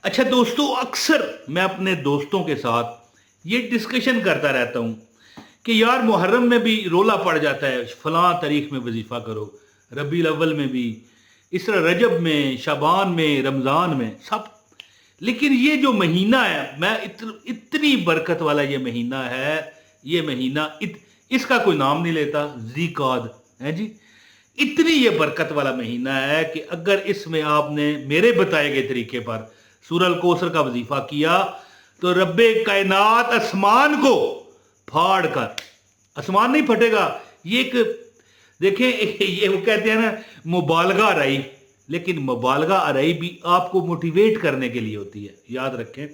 अच्छा दोस्तों, अक्सर मैं अपने दोस्तों के साथ ये डिस्कशन करता रहता हूँ कि यार मुहर्रम में भी रोला पड़ जाता है, फलां तारीख में वजीफ़ा करो, रबीउल अव्वल में भी, इस तरह रजब में, शाबान में, रमज़ान में, सब। लेकिन ये जो महीना है, मैं इतनी बरकत वाला ये महीना है, ये महीना इसका कोई नाम नहीं लेता, ज़ीक़ाद है जी। इतनी ये बरकत वाला महीना है कि अगर इसमें आपने मेरे बताए गए तरीके पर सूरह कौसर का वजीफा किया तो रब्बे कायनात आसमान को फाड़ कर, आसमान नहीं फटेगा, ये एक देखें ये वो कहते हैं ना मुबालगा अराई, लेकिन मुबालगा अराई भी आपको मोटिवेट करने के लिए होती है, याद रखें।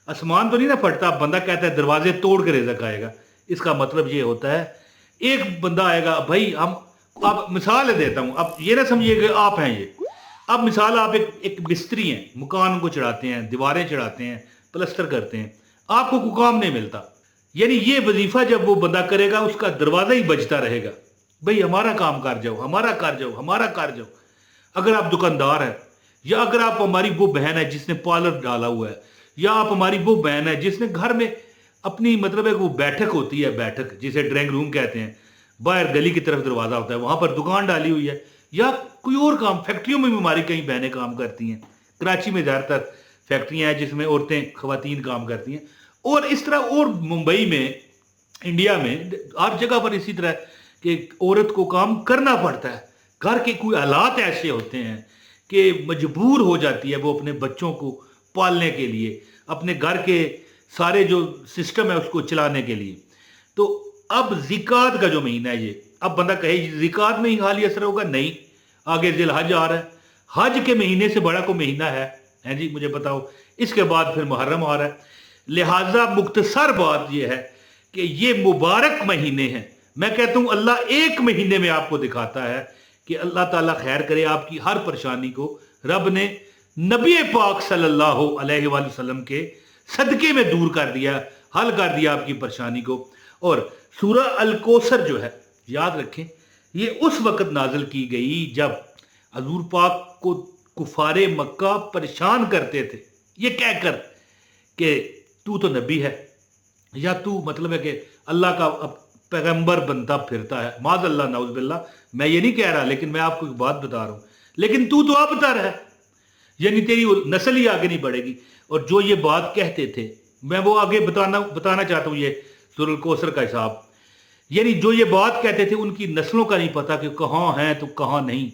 आसमान तो नहीं ना फटता, बंदा कहता है दरवाजे तोड़ कर रिज़्क़ आएगा, इसका मतलब ये होता है एक बंदा आएगा, भाई हम, अब मिसाल देता हूं, अब ये ना समझिएगा आप हैं ये, अब मिसाल आप एक मिस्त्री हैं, मकान को चढ़ाते हैं, दीवारें चढ़ाते हैं, प्लस्तर करते हैं, आपको कोई काम नहीं मिलता, यानी ये वजीफा जब वो बंदा करेगा उसका दरवाजा ही बजता रहेगा, भाई हमारा काम कर जाओ, हमारा कर जाओ, हमारा कर जाओ। अगर आप दुकानदार हैं, या अगर आप हमारी वो बहन है जिसने पार्लर डाला हुआ है, या आप हमारी वो बहन है जिसने घर में अपनी मतलब है वो बैठक होती है, बैठक जिसे ड्राइंग रूम कहते हैं, बाहर गली की तरफ दरवाज़ा होता है, वहाँ पर दुकान डाली हुई है, या कोई और काम, फैक्ट्रियों में भी हमारी कई बहनें काम करती हैं, कराची में ज़्यादातर फैक्ट्रियाँ हैं जिसमें औरतें ख़वातीन काम करती हैं, और इस तरह, और मुंबई में, इंडिया में हर जगह पर इसी तरह कि औरत को काम करना पड़ता है। घर के कोई हालात ऐसे होते हैं कि मजबूर हो जाती है वो अपने बच्चों को पालने के लिए, अपने घर के सारे जो सिस्टम है उसको चलाने के लिए। तो अब ज़िकात का जो महीना है ये, अब बंदा कहे ज़िकात में ही खाली असर होगा, नहीं, आगे ज़िल हज आ रहा है, हज के महीने से बड़ा कोई महीना है जी, मुझे बताओ। इसके बाद फिर मुहर्रम आ रहा है, लिहाजा मुख्तसर बात यह है कि ये मुबारक महीने हैं। मैं कहता हूँ अल्लाह एक महीने में आपको दिखाता है कि अल्लाह ताला खैर करे आपकी हर परेशानी को। रब ने नबी पाक सल्लल्लाहु अलैहि वसल्लम के सदके में दूर कर दिया, हल कर दिया आपकी परेशानी को। और सूरह अल कौसर जो है, याद रखें, ये उस वक़्त नाजिल की गई जब हजूर पाक को कुफारे मक्का परेशान करते थे, ये कहकर कि तू तो नबी है, या तू मतलब है कि अल्लाह का पैगंबर बनता फिरता है, माज़अल्लाह नाउज़ुबिल्लाह, मैं ये नहीं कह रहा, लेकिन मैं आपको एक बात बता रहा हूँ, लेकिन तू तो अबतर है, यानी तेरी नस्ल ही आगे नहीं बढ़ेगी। और जो ये बात कहते थे, मैं वो आगे बताना चाहता हूँ, ये सूरह कौसर का हिसाब, यानी जो ये बात कहते थे उनकी नस्लों का नहीं पता कि कहाँ हैं तो कहाँ नहीं,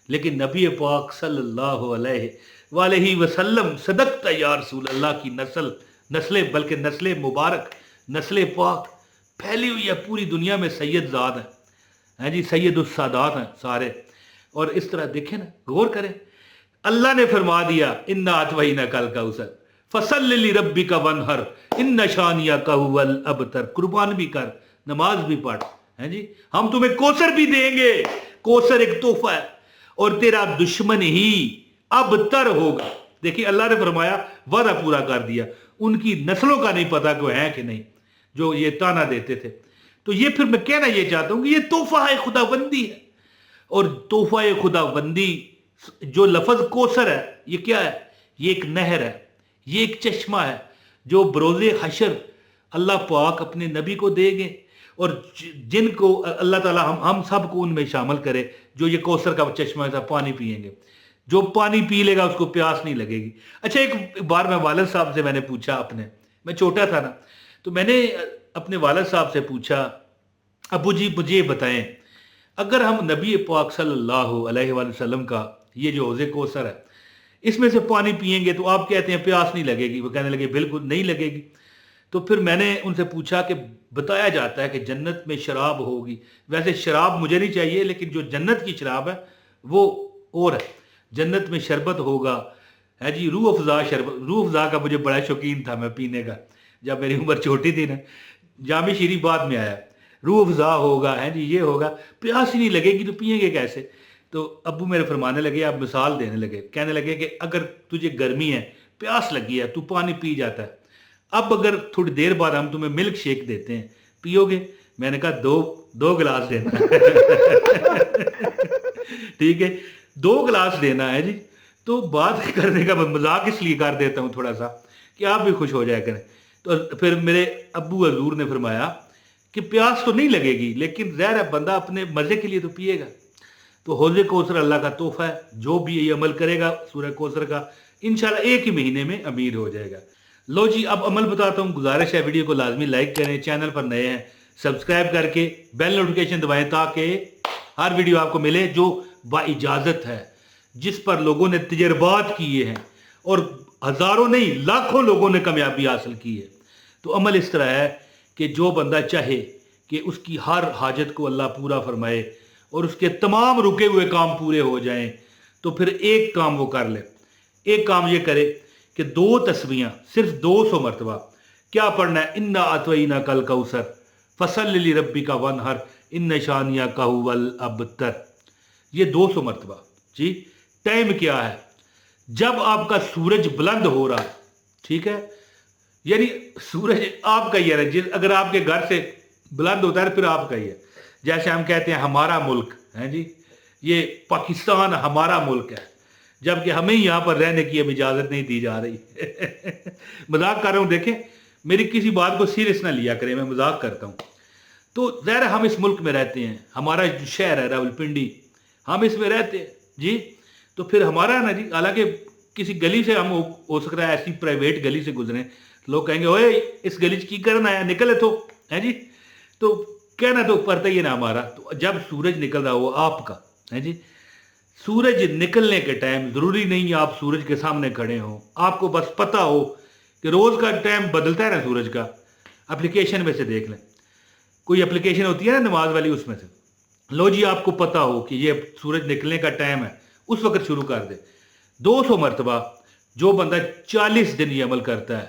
लेकिन नबी पाक सल्लल्लाहु अलैहि वसल्लम सदक़ता या रसूल अल्लाह की नस्लें, बल्कि नस्लें मुबारक, नस्लें पाक फैली हुई है पूरी दुनिया में, सैयद ज़ाद हैं जी, सैयद उस सादात हैं सारे। और इस तरह देखें ना, गौर करें, अल्लाह ने फरमा दिया इन्ना अतवैना कल कौसर फसल्लि लिरब्बिका वनहर इन्ना शानियका हुवल अबतर, कुर्बान भी कर, नमाज भी पढ़, हैं जी, हम तुम्हें कौसर भी देंगे। कौसर एक तोहफा है, और तेरा दुश्मन ही अबतर होगा। देखिए अल्लाह ने फरमाया, वादा पूरा कर दिया, उनकी नस्लों का नहीं पता कोई है कि नहीं, जो ये ताना देते थे। तो ये फिर मैं कहना ये चाहता हूं कि ये तोहफा है, खुदाबंदी है। और तोहफा खुदाबंदी, जो लफ्ज़ कौसर है, ये क्या है? ये एक नहर है, ये एक चश्मा है जो बरोज़े हशर अल्लाह पाक अपने नबी को देंगे, और जिनको अल्लाह ताला हम सब को उनमें शामिल करे, जो ये कौसर का चश्मा है, पानी पिएंगे। जो पानी पी लेगा उसको प्यास नहीं लगेगी। अच्छा, एक बार मैं वालिद साहब से मैंने पूछा, अपने, मैं छोटा था ना, तो मैंने अपने वालिद साहब से पूछा, अबू जी मुझे बताएं, अगर हम नबी पाक सल्लल्लाहु अलैहि वसल्लम का ये जो हौज़े कौसर है, इसमें से पानी पिएंगे तो आप कहते हैं प्यास नहीं लगेगी, वो कहने लगे बिल्कुल नहीं लगेगी। तो फिर मैंने उनसे पूछा कि बताया जाता है कि जन्नत में शराब होगी, वैसे शराब मुझे नहीं चाहिए, लेकिन जो जन्नत की शराब है वो और है, जन्नत में शरबत होगा, है जी, रूह अफ़ज़ा शरबत, रूह अफ़ज़ा का मुझे बड़ा शौकीन था मैं पीने का, जब मेरी उम्र छोटी थी ना, जामे शीरी बाद में आया, रूह अफ़ज़ा होगा, है जी, ये होगा, प्यास ही नहीं लगेगी तो पिएंगे कैसे? तो अब्बू मेरे फरमाने लगे, आप मिसाल देने लगे, कहने लगे कि अगर तुझे गर्मी है, प्यास लगी है, तू पानी पी जाता है, अब अगर थोड़ी देर बाद हम तुम्हें मिल्क शेक देते हैं, पियोगे? मैंने कहा दो गिलास देना ठीक है, 2 गिलास देना है जी। تو بات کرنے کا مذاق اس لیے کر دیتا ہوں تھوڑا سا کہ آپ بھی خوش ہو جایا کریں. تو پھر میرے ابو حضور نے فرمایا کہ پیاس تو نہیں لگے گی لیکن ظاہر ہے بندہ اپنے مزے کے لیے تو پیے گا. تو حوض کوثر اللہ کا تحفہ ہے, جو بھی یہ عمل کرے گا سورہ کوثر کا انشاءاللہ ایک ہی مہینے میں امیر ہو جائے گا. لو جی اب عمل بتاتا ہوں. گزارش ہے ویڈیو کو لازمی لائک کریں, چینل پر نئے ہیں سبسکرائب کر کے بیل نوٹیفیکیشن دبائیں تاکہ ہر ویڈیو آپ کو ملے جو با اجازت ہے, جس پر لوگوں نے تجربات کیے ہیں اور ہزاروں نہیں لاکھوں لوگوں نے کامیابی حاصل کی ہے. تو عمل اس طرح ہے کہ جو بندہ چاہے کہ اس کی ہر حاجت کو اللہ پورا فرمائے اور اس کے تمام رکے ہوئے کام پورے ہو جائیں تو پھر ایک کام وہ کر لے. ایک کام یہ کرے کہ 2 تسبیحاں صرف 200 مرتبہ کیا پڑھنا ہے, انا اطوینا کل کوثر فصل لربک وانحر ان شانیک ھو الابتر. یہ 200 مرتبہ جی. ٹائم کیا ہے؟ جب آپ کا سورج بلند ہو رہا ہے, ٹھیک ہے, یعنی سورج آپ کا ہی ہے, اگر آپ کے گھر سے بلند ہوتا ہے پھر آپ کا ہی ہے. جیسے ہم کہتے ہیں ہمارا ملک ہے جی, یہ پاکستان ہمارا ملک ہے, جبکہ ہمیں یہاں پر رہنے کی اب اجازت نہیں دی جا رہی. مذاق کر رہا ہوں, دیکھیں میری کسی بات کو سیریس نہ لیا کریں, میں مذاق کرتا ہوں. تو ظاہر ہم اس ملک میں رہتے ہیں, ہمارا جو شہر ہے راولپنڈی, ہم اس میں رہتے ہیں جی. تو پھر ہمارا نا جی, حالانکہ کسی گلی سے ہم ہو سکتا ہے ایسی پرائیویٹ گلی سے گزریں, لوگ کہیں گے اوے اس گلی کی کرنا ہے نکلے تو ہے جی. تو کہنا تو پڑتا ہی ہے نا ہمارا. تو جب سورج نکل رہا ہو آپ کا ہے جی, سورج نکلنے کے ٹائم ضروری نہیں آپ سورج کے سامنے کھڑے ہوں, آپ کو بس پتہ ہو کہ روز کا ٹائم بدلتا ہے نا سورج کا. اپلیکیشن میں سے دیکھ لیں, کوئی اپلیکیشن ہوتی ہے نا نماز والی, اس میں سے لو جی آپ کو پتہ ہو کہ یہ سورج نکلنے کا ٹائم ہے, اس وقت شروع کر دے. 200 مرتبہ جو بندہ 40 دن یہ عمل کرتا ہے,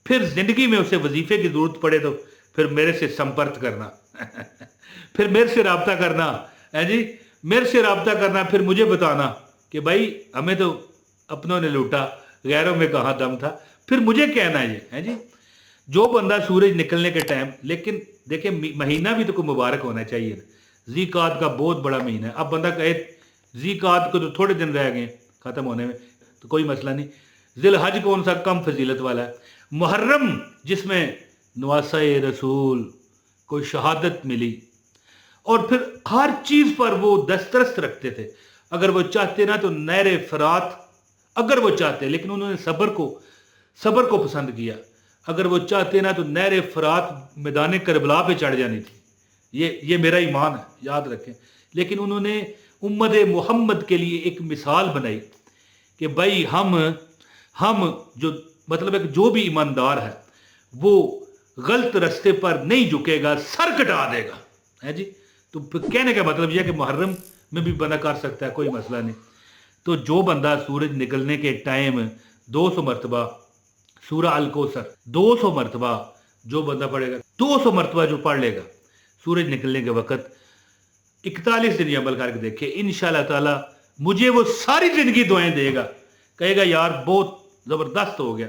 پھر زندگی میں اسے وظیفے کی ضرورت پڑے تو پھر میرے سے سمپرک کرنا. پھر میرے سے رابطہ کرنا ہے جی, میرے سے رابطہ کرنا, پھر مجھے بتانا کہ بھائی ہمیں تو اپنوں نے لوٹا, غیروں میں کہاں دم تھا, پھر مجھے کہنا یہ ہے جی. جو بندہ سورج نکلنے کے ٹائم, لیکن دیکھیں مہینہ بھی تو کوئی مبارک ہونا چاہیے نا. ذی قعدہ کا بہت بڑا مہینہ ہے. اب بندہ کہے ذی قعدہ کو تو تھوڑے دن رہ گئے ختم ہونے میں, تو کوئی مسئلہ نہیں. ذی الحج کون سا کم فضیلت والا ہے. محرم جس میں نواسۂ رسول کوئی شہادت ملی, اور پھر ہر چیز پر وہ دسترست رکھتے تھے. اگر وہ چاہتے نا تو نہر فرات, اگر وہ چاہتے, لیکن انہوں نے صبر کو پسند کیا. اگر وہ چاہتے نا تو نہر فرات میدان کربلا پہ چڑھ جانی تھی. یہ میرا ایمان ہے, یاد رکھیں. لیکن انہوں نے امت محمد کے لیے ایک مثال بنائی کہ بھائی ہم جو مطلب ہے کہ جو بھی ایماندار ہے وہ غلط رستے پر نہیں جھکے گا, سر کٹا دے گا ہے جی. تو کہنے کا مطلب یہ کہ محرم میں بھی بندہ کر سکتا ہے, کوئی مسئلہ نہیں. تو جو بندہ سورج نکلنے کے ٹائم 200 مرتبہ سورہ الکوثر 200 مرتبہ جو بندہ پڑھے گا, 200 مرتبہ جو پڑھ لے گا سورج نکلنے کے وقت, 41 دن یہ عمل کر کے دیکھے, انشاءاللہ تعالی مجھے وہ ساری زندگی دعائیں دے گا. کہے گا یار بہت زبردست ہو گیا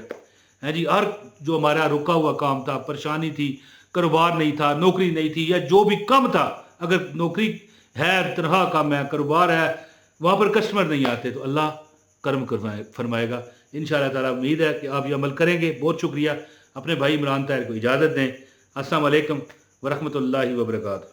ہے جی. ہر جو ہمارا رکا ہوا کام تھا, پریشانی تھی, کاروبار نہیں تھا, نوکری نہیں تھی, یا جو بھی کم تھا, اگر نوکری ہے, تنہا کام ہے, کاروبار ہے, وہاں پر کسٹمر نہیں آتے, تو اللہ کرم فرمائے گا انشاءاللہ تعالی. امید ہے کہ آپ یہ عمل کریں گے. بہت شکریہ. اپنے بھائی عمران طاہر کو اجازت دیں. السلام علیکم ورحمۃ اللہ وبرکاتہ.